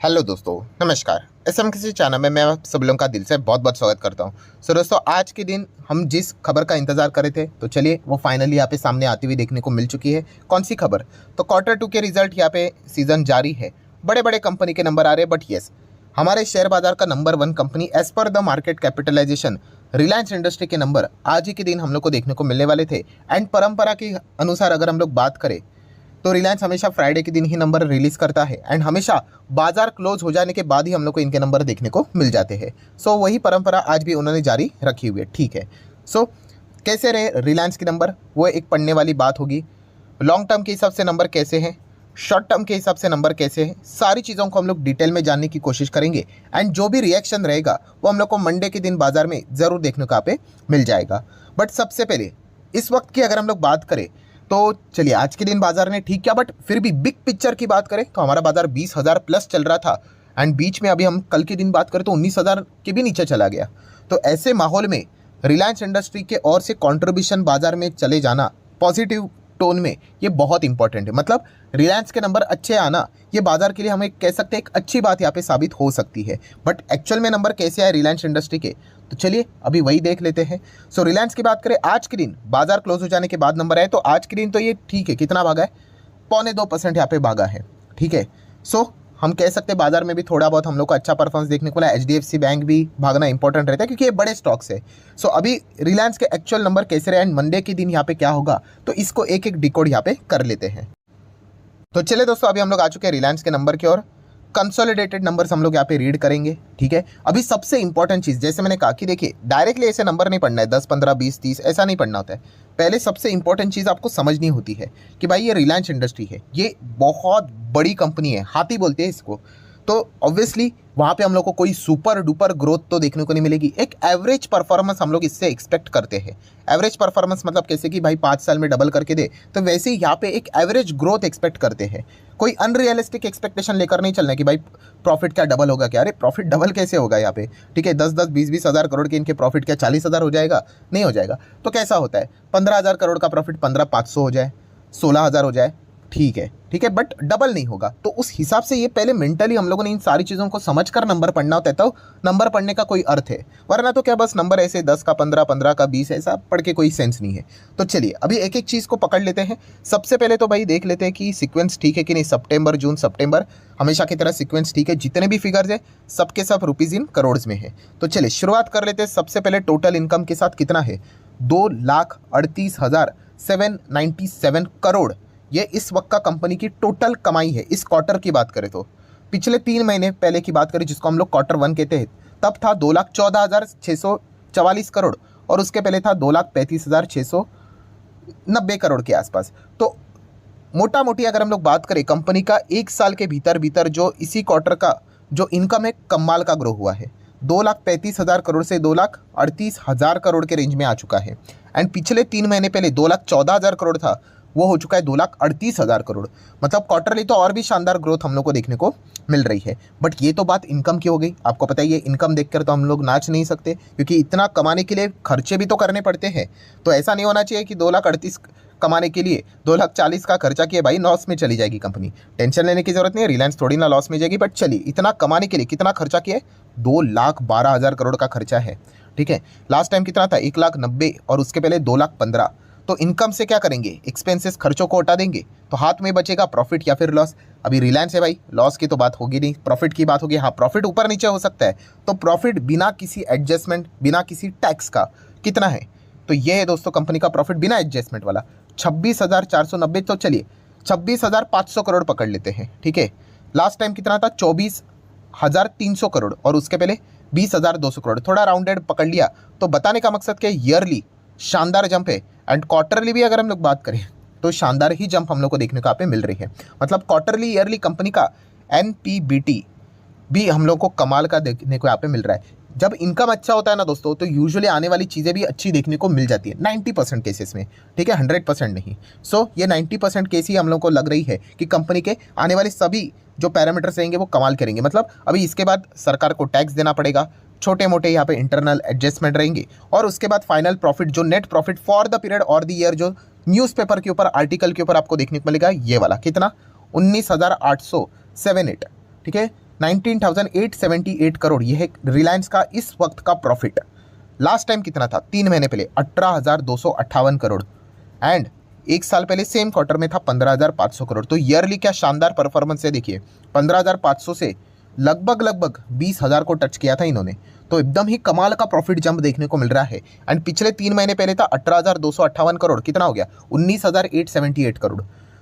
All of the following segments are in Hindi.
हेलो दोस्तों, नमस्कार। एसएम किसी चैनल में मैं आप सब लोगों का दिल से बहुत बहुत स्वागत करता हूं। सो दोस्तों, आज के दिन हम जिस खबर का इंतजार कर रहे थे, तो चलिए वो फाइनली यहाँ पे सामने आती हुई देखने को मिल चुकी है। कौन सी खबर? तो क्वार्टर 2 के रिजल्ट यहाँ पे सीजन जारी है। बड़े बड़े कंपनी के नंबर आ रहे हैं, बट येस, हमारे शेयर बाजार का number 1 company as per the market capitalization Reliance industry के नंबर आज ही के दिन हम लोग को देखने को मिलने वाले थे। एंड परंपरा के अनुसार अगर हम लोग बात करें तो रिलायंस हमेशा फ्राइडे के दिन ही नंबर रिलीज करता है एंड हमेशा बाजार क्लोज हो जाने के बाद ही हम लोग को इनके नंबर देखने को मिल जाते हैं। सो वही परंपरा आज भी उन्होंने जारी रखी हुई है। ठीक है, सो कैसे रहे रिलायंस के नंबर, वो एक पढ़ने वाली बात होगी। लॉन्ग टर्म के हिसाब से नंबर कैसे हैं, शॉर्ट टर्म के हिसाब से नंबर कैसे हैं, सारी चीज़ों को हम लोग डिटेल में जानने की कोशिश करेंगे। एंड जो भी रिएक्शन रहेगा वो हम लोग को मंडे के दिन बाजार में ज़रूर देखने को यहाँ पे मिल जाएगा। बट सबसे पहले इस वक्त की अगर हम लोग बात करें तो चलिए, आज के दिन बाजार ने ठीक किया, बट फिर भी बिग पिक्चर की बात करें तो हमारा बाजार 20,000 प्लस चल रहा था। एंड बीच में अभी हम कल के दिन बात करें तो 19,000 के भी नीचे चला गया। तो ऐसे माहौल में रिलायंस इंडस्ट्री के ओर से कंट्रीब्यूशन बाजार में चले जाना पॉजिटिव टोन में, ये बहुत इंपॉर्टेंट है। मतलब रिलायंस के नंबर अच्छे आना, ये बाजार के लिए हमें कह सकते हैं एक अच्छी बात यहाँ पे साबित हो सकती है। बट एक्चुअल में नंबर कैसे आए रिलायंस इंडस्ट्री के, तो चलिए अभी वही देख लेते हैं। सो रिलायंस की बात करें, आज के दिन बाजार क्लोज हो जाने के बाद नंबर आए तो आज के दिन तो ये ठीक है, कितना भागा है, 0.25% यहाँ पे भागा है। ठीक है, सो हम कह सकते हैं बाजार में भी थोड़ा बहुत हम लोग को अच्छा परफॉर्मेंस देखने को मिला। एचडीएफसी बैंक भी भागना इंपॉर्टेंट रहता है क्योंकि ये बड़े स्टॉक्स है। सो अभी रिलायंस के एक्चुअल नंबर कैसे रहे एंड मंडे के दिन यहाँ पे क्या होगा, तो इसको एक एक डिकोड यहाँ पे कर लेते हैं। तो चलिए दोस्तों, अभी हम लोग आ चुके हैं रिलायंस के नंबर की ओर। कंसोलिडेटेड नंबर्स हम लोग यहाँ पे रीड करेंगे। ठीक है, अभी सबसे इंपॉर्टेंट चीज़, जैसे मैंने कहा कि देखिए डायरेक्टली ऐसे नंबर नहीं पढ़ना है, 10, 15, 20, 30 ऐसा नहीं पढ़ना होता है। पहले सबसे इंपॉर्टेंट चीज़ आपको समझनी होती है कि भाई ये रिलायंस इंडस्ट्री है, ये बहुत बड़ी कंपनी है, हाथी बोलते हैं इसको। तो ऑब्वियसली वहाँ पे हम लोग को कोई सुपर डुपर ग्रोथ तो देखने को नहीं मिलेगी। एक एवरेज परफॉर्मेंस हम लोग इससे एक्सपेक्ट करते हैं। एवरेज परफॉर्मेंस मतलब कैसे कि भाई 5 साल में डबल करके दे, तो वैसे ही यहाँ पे एक एवरेज ग्रोथ एक्सपेक्ट करते हैं। कोई अनरियलिस्टिक एक्सपेक्टेशन लेकर नहीं चलना कि भाई प्रॉफिट क्या डबल होगा क्या। अरे प्रॉफिट डबल कैसे होगा यहाँ पे? ठीक है, 10-10, 20-20 हज़ार करोड़ के इनके प्रॉफिट क्या 40,000 हो जाएगा? नहीं हो जाएगा। तो कैसा होता है, 15,000 करोड़ का प्रॉफिट 15,500 हो जाए, 16,000 हो जाए, ठीक है, ठीक है, बट डबल नहीं होगा। तो उस हिसाब से ये पहले मेंटली हम लोगों ने इन सारी चीज़ों को समझकर नंबर पढ़ना होता है, तो नंबर पढ़ने का कोई अर्थ है। वरना तो क्या बस नंबर ऐसे 10 का 15, 15 का 20 ऐसा पढ़ के कोई सेंस नहीं है। तो चलिए अभी एक एक चीज़ को पकड़ लेते हैं। सबसे पहले तो भाई देख लेते हैं कि सीक्वेंस ठीक है कि नहीं। सितंबर, जून, सितंबर हमेशा की तरह सीक्वेंस ठीक है। जितने भी फिगर्स है सबके सब रुपीज़ इन करोड़ में है। तो चलिए शुरुआत कर लेते हैं। सबसे पहले टोटल इनकम के साथ कितना है, 2,38,797 करोड़। ये इस वक्त का कंपनी की टोटल कमाई है। इस क्वार्टर की बात करें तो पिछले 3 महीने पहले की बात करें, जिसको हम लोग क्वार्टर 1 कहते हैं, तब था 2,14,644 करोड़ और उसके पहले था 2,35,690 करोड़ के आसपास। तो मोटा मोटी अगर हम लोग बात करें कंपनी का एक साल के भीतर भीतर जो इसी क्वार्टर का जो इनकम है, कमाल का ग्रो हुआ है। 2,35,000 करोड़ से 2,38,000 करोड़ के रेंज में आ चुका है। एंड पिछले 3 महीने पहले 2,14,000 करोड़ था, वो हो चुका है 2,38,000 करोड़। मतलब क्वार्टरली तो और भी शानदार ग्रोथ हम लोग को देखने को मिल रही है। बट ये तो बात इनकम की हो गई। आपको पता ही है, इनकम देखकर तो हम लोग नाच नहीं सकते, क्योंकि इतना कमाने के लिए खर्चे भी तो करने पड़ते हैं। तो ऐसा नहीं होना चाहिए कि 2,38,000 कमाने के लिए 2,40,000 का खर्चा किया, भाई लॉस में चली जाएगी कंपनी। टेंशन लेने की जरूरत नहीं है, रिलायंस थोड़ी ना लॉस में जाएगी। बट चलिए, इतना कमाने के लिए कितना खर्चा किया है, 2,12,000 करोड़ का खर्चा है। ठीक है, लास्ट टाइम कितना था, 1,90,000 और उसके पहले 2,15,000। तो इनकम से क्या करेंगे, एक्सपेंसेस खर्चों को हटा देंगे, तो हाथ में बचेगा प्रॉफिट या फिर लॉस। अभी रिलायंस है भाई, लॉस की तो बात होगी नहीं, प्रॉफिट की बात होगी। हाँ, प्रॉफिट ऊपर नीचे हो सकता है, तो प्रॉफिट बिना किसी एडजस्टमेंट, बिना किसी टैक्स का कितना है, तो ये है दोस्तों कंपनी का प्रॉफिट बिना एडजस्टमेंट वाला 26,490। तो चलिए 26,500 करोड़ पकड़ लेते हैं। ठीक है, लास्ट टाइम कितना था, 24,300 करोड़ और उसके पहले 20,200 करोड़। थोड़ा राउंडेड पकड़ लिया। तो बताने का मकसद क्या, ईयरली शानदार जंप है एंड क्वार्टरली भी अगर हम लोग बात करें तो शानदार ही जंप हम लोग को देखने को यहाँ पे मिल रही है। मतलब क्वार्टरली ईयरली कंपनी का एनपीबीटी भी हम लोग को कमाल का देखने को यहाँ पे मिल रहा है। जब इनकम अच्छा होता है ना दोस्तों, तो यूजुअली आने वाली चीज़ें भी अच्छी देखने को मिल जाती है 90% केसेस में। ठीक है, 100% नहीं। सो ये 90% केस ही हम लोग को लग रही है कि कंपनी के आने वाले सभी जो पैरामीटर्स रहेंगे वो कमाल करेंगे। मतलब अभी इसके बाद सरकार को टैक्स देना पड़ेगा, छोटे मोटे यहाँ पे इंटरनल एडजस्टमेंट रहेंगे, और उसके बाद फाइनल प्रॉफिट जो net profit for the period और द ईयर जो न्यूज़पेपर के ऊपर, आर्टिकल के ऊपर आपको देखने को मिलेगा, ये वाला कितना, 19,878। ठीक है, 19,878 करोड़, यह है रिलायंस का इस वक्त का प्रॉफिट। लास्ट टाइम कितना था 3 महीने पहले 18,258 करोड़, एंड एक साल पहले सेम क्वार्टर में था 15,500 करोड़। तो ईयरली क्या शानदार परफॉर्मेंस है, देखिए 15,500 से लगभग 20,000 को टच किया था इन्होंने। तो एकदम ही कमाल का प्रॉफिट जंप देखने को मिल रहा है। एंड पिछले 3 महीने पहले था 18,258 करोड़, कितना हो गया 19,878 करोड़।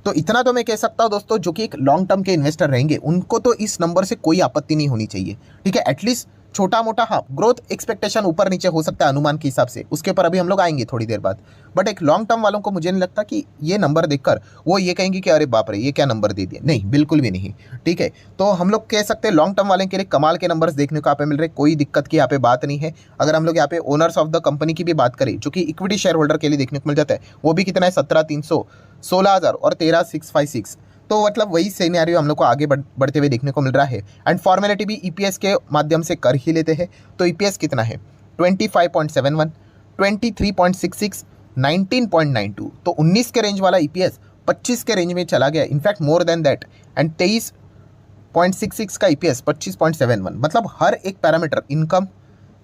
तो इतना तो मैं कह सकता हूँ दोस्तों, जो कि एक लॉन्ग टर्म के इन्वेस्टर रहेंगे उनको तो इस नंबर से कोई आपत्ति नहीं होनी चाहिए, ठीक है। एटलीस्ट छोटा मोटा, हाँ, ग्रोथ एक्सपेक्टेशन ऊपर नीचे हो सकता है अनुमान के हिसाब से, उसके ऊपर अभी हम लोग आएंगे थोड़ी देर बाद। बट एक लॉन्ग टर्म वालों को मुझे नहीं लगता कि ये नंबर देखकर वो ये कहेंगे कि अरे बाप रे ये क्या नंबर दे दिए, नहीं, बिल्कुल भी नहीं, ठीक है। तो हम लोग कह सकते हैं लॉन्ग टर्म वाले के लिए कमाल के नंबर्स देखने को यहाँ पे मिल रहे, कोई दिक्कत की यहाँ पे बात नहीं है। अगर हम लोग यहाँ पे ओनर्स ऑफ द कंपनी की भी बात करें, जो कि इक्विटी शेयर होल्डर के लिए देखने को मिल जाता है, वो भी कितना है 17,300, 16,000 और 13,656। तो मतलब वही सिनेरियो हम लोग को आगे बढ़ते हुए देखने को मिल रहा है। एंड फॉर्मेलिटी भी ईपीएस के माध्यम से कर ही लेते हैं। तो ईपीएस कितना है 25.71, 23.66, 19.92। तो 19 के रेंज वाला ईपीएस 25 के रेंज में चला गया, in fact more than that. And 23.66 का ईपीएस 25.71, मतलब हर एक parameter, income,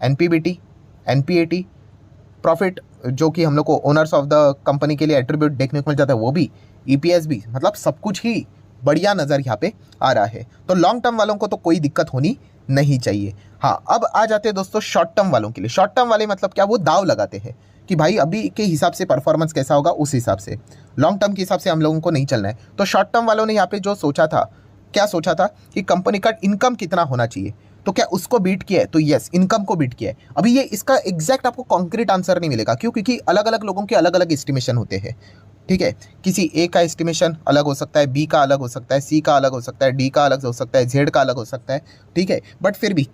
NPBT, NPAT, profit, जो कि हम लोग को ओनर्स ऑफ द कंपनी के लिए एट्रीब्यूट देखने को मिल जाता है, वो भी, ईपीएस भी, मतलब सब कुछ ही बढ़िया नज़र यहाँ पे आ रहा है। तो लॉन्ग टर्म वालों को तो कोई दिक्कत होनी नहीं चाहिए। हाँ, अब आ जाते हैं दोस्तों शॉर्ट टर्म वालों के लिए। शॉर्ट टर्म वाले मतलब क्या, वो दाव लगाते हैं कि भाई अभी के हिसाब से परफॉर्मेंस कैसा होगा उस हिसाब से, लॉन्ग टर्म के हिसाब से हम लोगों को नहीं चलना है। तो शॉर्ट टर्म वालों ने यहाँ पे जो सोचा था, क्या सोचा था कि कंपनी का इनकम कितना होना चाहिए, तो क्या उसको बीट किया है? तो यस, इनकम को बीट किया है। अभी ये इसका एग्जैक्ट आपको कॉन्क्रीट आंसर नहीं मिलेगा, क्यों? क्योंकि अलग अलग लोगों के अलग अलग एस्टिमेशन होते हैं, ठीक है। किसी ए का एस्टिमेशन अलग हो सकता है, बी का अलग हो सकता है, सी का अलग हो सकता है, डी का अलग हो सकता है, जेड का अलग हो सकता है, ठीक है। बट फिर भी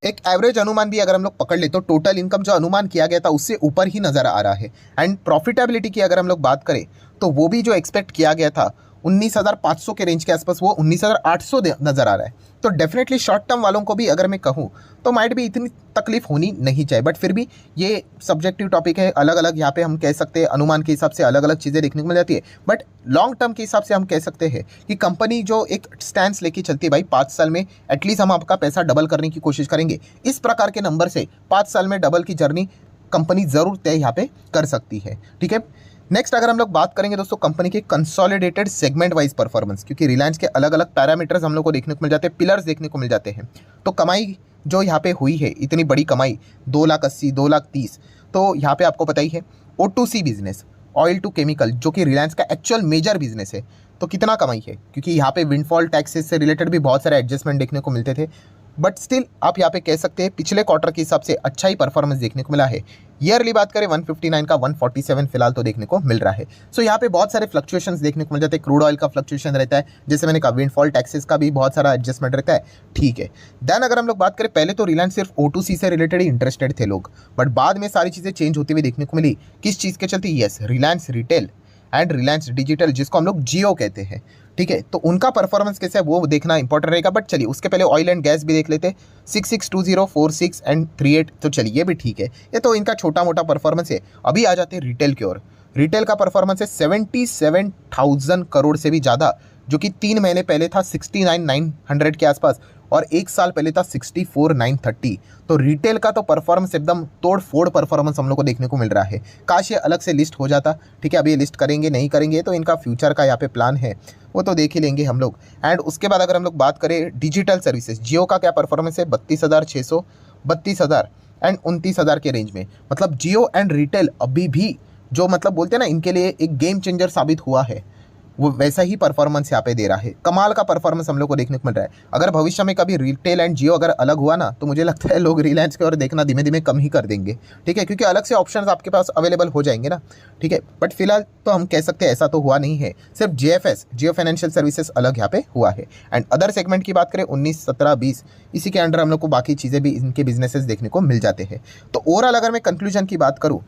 एक एवरेज अनुमान भी अगर हम लोग पकड़ ले तो टोटल इनकम जो अनुमान किया गया था उससे ऊपर ही नज़र आ रहा है। एंड प्रॉफिटेबिलिटी की अगर हम लोग बात करें तो वो भी जो एक्सपेक्ट किया गया था 19,500 के रेंज के आसपास, वो 19,800 नज़र आ रहा है। तो डेफिनेटली शॉर्ट टर्म वालों को भी अगर मैं कहूँ तो माइट भी इतनी तकलीफ होनी नहीं चाहिए। बट फिर भी ये सब्जेक्टिव टॉपिक है, अलग अलग यहाँ पे हम कह सकते हैं अनुमान के हिसाब से अलग अलग चीज़ें देखने को मिल जाती है। बट लॉन्ग टर्म के हिसाब से हम कह सकते हैं कि कंपनी जो एक स्टैंड लेके चलती है, भाई 5 साल में एटलीस्ट हम आपका पैसा डबल करने की कोशिश करेंगे, इस प्रकार के नंबर से 5 साल में डबल की जर्नी कंपनी ज़रूर तय यहाँ पे कर सकती है, ठीक है। नेक्स्ट अगर हम लोग बात करेंगे दोस्तों कंपनी के कंसोलिडेटेड सेगमेंट वाइज परफॉर्मेंस, क्योंकि रिलायंस के अलग अलग पैरामीटर्स हम लोग को देखने को मिल जाते हैं, पिलर्स देखने को मिल जाते हैं। तो कमाई जो यहाँ पे हुई है, इतनी बड़ी कमाई 2,80,000, 2,30,000, तो यहाँ पे आपको पता ही है O2C business, oil to chemical, जो कि रिलायंस का एक्चुअल मेजर बिजनेस है, तो कितना कमाई है, क्योंकि यहाँ पे विंडफॉल टैक्सेस से रिलेटेड भी बहुत सारे एडजस्टमेंट देखने को मिलते थे। बट स्टिल आप यहाँ पे कह सकते हैं पिछले क्वार्टर के हिसाब से अच्छा ही परफॉर्मेंस देखने को मिला है। ईयरली बात करें 159 का 147 फिलहाल तो देखने को मिल रहा है। सो यहाँ पे बहुत सारे फ्लक्चुएशंस देखने को मिल जाते हैं। क्रूड ऑयल का फ्लक्चुएशन रहता है, जैसे मैंने कहा विंडफॉल टैक्सेस का भी बहुत सारा एडजस्टमेंट रहता है, ठीक है। देन अगर हम लोग बात करें, पहले तो रिलायंस सिर्फ O2C से रिलेटेड ही इंटरेस्टेड थे लोग, बट बाद में सारी चीज़ें चेंज होती हुई देखने को मिली। किस चीज़ के चलते? Yes, Reliance retail and Reliance digital, जिसको हम लोग जियो कहते हैं, ठीक है। तो उनका परफॉर्मेंस कैसा है वो देखना इंपॉर्टेंट रहेगा। बट चलिए उसके पहले ऑयल एंड गैस भी देख लेते हैं, 6620, 46 एंड 38। तो चलिए ये भी ठीक है, ये तो इनका छोटा मोटा परफॉर्मेंस है। अभी आ जाते हैं रिटेल की ओर। रिटेल का परफॉर्मेंस है 77,000 करोड़ से भी ज़्यादा, जो कि 3 महीने पहले था 69,900 के आसपास, और 1 साल पहले था 64,930। तो रिटेल का तो परफॉर्मेंस एकदम तोड़ फोड़ परफॉर्मेंस हम लोग को देखने को मिल रहा है। काश ये अलग से लिस्ट हो जाता, ठीक है। अभी ये लिस्ट करेंगे नहीं करेंगे तो इनका फ्यूचर का यहाँ पे प्लान है, वो तो देख ही लेंगे हम लोग। एंड उसके बाद अगर हम लोग बात करें डिजिटल सर्विसेज, जियो का क्या परफॉर्मेंस है 32,600, 32,000 एंड 29,000 के रेंज में। मतलब जियो एंड रिटेल अभी भी जो मतलब बोलते हैं ना, इनके लिए एक गेम चेंजर साबित हुआ है, वो वैसा ही परफॉर्मेंस यहाँ पे दे रहा है। कमाल का परफॉर्मेंस हम लोग को देखने को मिल रहा है। अगर भविष्य में कभी रिटेल एंड जियो अगर अलग हुआ ना, तो मुझे लगता है लोग रिलायंस की ओर देखना धीमे धीमे कम ही कर देंगे, ठीक है, क्योंकि अलग से ऑप्शंस आपके पास अवेलेबल हो जाएंगे ना, ठीक है। बट फिलहाल तो हम कह सकते हैं ऐसा तो हुआ नहीं है, सिर्फ JFS, जियो फाइनेंशियल सर्विसेज अलग यहाँ पे हुआ है। एंड अदर सेगमेंट की बात करें 19, 17, 20, इसी के अंडर हम लोग को बाकी चीज़ें भी इनके बिजनेसेस देखने को मिल जाते हैं। तो ओवरऑल अगर मैं कंक्लूजन की बात करूँ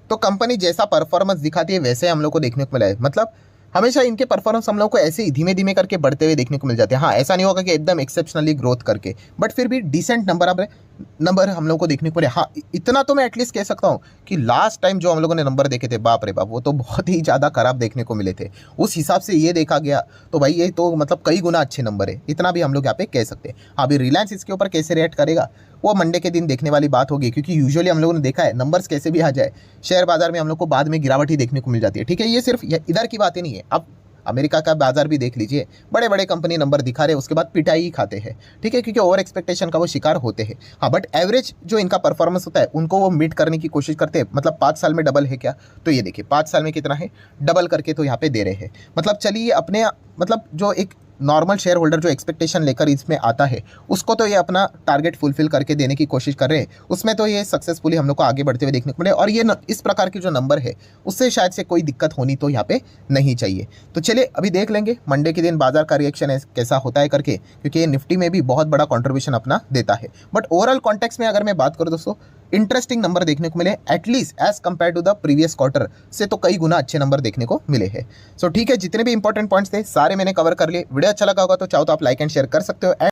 तो कंपनी जैसा परफॉर्मेंस दिखाती है वैसे हम लोग को देखने को मिला है। मतलब हमेशा इनके परफॉर्मेंस हम लोग को ऐसे ही धीमे धीमे करके बढ़ते हुए देखने को मिल जाते हैं। हाँ, ऐसा नहीं होगा कि एकदम एक्सेप्शनली ग्रोथ करके, बट फिर भी डिसेंट नंबर हम लोग को देखने को मिले। हाँ, इतना तो मैं एटलीस्ट कह सकता हूँ कि लास्ट टाइम जो हम लोगों ने नंबर देखे थे, बाप रे बाप, वो तो बहुत ही ज़्यादा खराब देखने को मिले थे। उस हिसाब से ये देखा गया तो भाई ये तो मतलब कई गुना अच्छे नंबर है, इतना भी हम लोग यहाँ पे कह सकते हैं। हाँ, अभी रिलायंस इसके ऊपर कैसे रिएक्ट करेगा वो मंडे के दिन देखने वाली बात होगी, क्योंकि यूजुअली हम लोगों ने देखा है नंबर्स कैसे भी आ जाए शेयर बाजार में हम लोग को बाद में गिरावट ही देखने को मिल जाती है। ठीक है, ये सिर्फ इधर की बातें नहीं है, अब अमेरिका का बाजार भी देख लीजिए, बड़े बड़े कंपनी नंबर दिखा रहे हैं उसके बाद पिटाई ही खाते हैं। ठीक है, क्योंकि ओवर एक्सपेक्टेशन का वो शिकार होते हैं। हाँ, बट एवरेज जो इनका परफॉर्मेंस होता है उनको वो मीट करने की कोशिश करते हैं। मतलब 5 साल में डबल है क्या, तो ये देखिए 5 साल में कितना है, डबल करके तो यहाँ पे दे रहे हैं। मतलब चलिए अपने मतलब जो एक नॉर्मल शेयर होल्डर जो एक्सपेक्टेशन लेकर इसमें आता है उसको तो ये अपना टारगेट फुलफिल करके देने की कोशिश कर रहे हैं, उसमें तो ये सक्सेसफुली हम लोग को आगे बढ़ते हुए देखने को मिले। और ये इस प्रकार की जो नंबर है उससे शायद से कोई दिक्कत होनी तो यहाँ पे नहीं चाहिए। तो चलिए अभी देख लेंगे मंडे के दिन बाजार का रिएक्शन कैसा होता है करके, क्योंकि ये निफ्टी में भी बहुत बड़ा कॉन्ट्रीब्यूशन अपना देता है। बट ओवरऑल कॉन्टेक्स्ट में अगर मैं बात करूँ दोस्तों, इंटरेस्टिंग नंबर देखने को मिले, at least as compare to the previous quarter से तो कई गुना अच्छे नंबर देखने को मिले हैं। सो ठीक है, जितने भी इंपॉर्टेंट पॉइंट्स थे सारे मैंने कवर कर लिए। वीडियो अच्छा लगा होगा तो चाहो तो आप लाइक एंड शेयर कर सकते हो।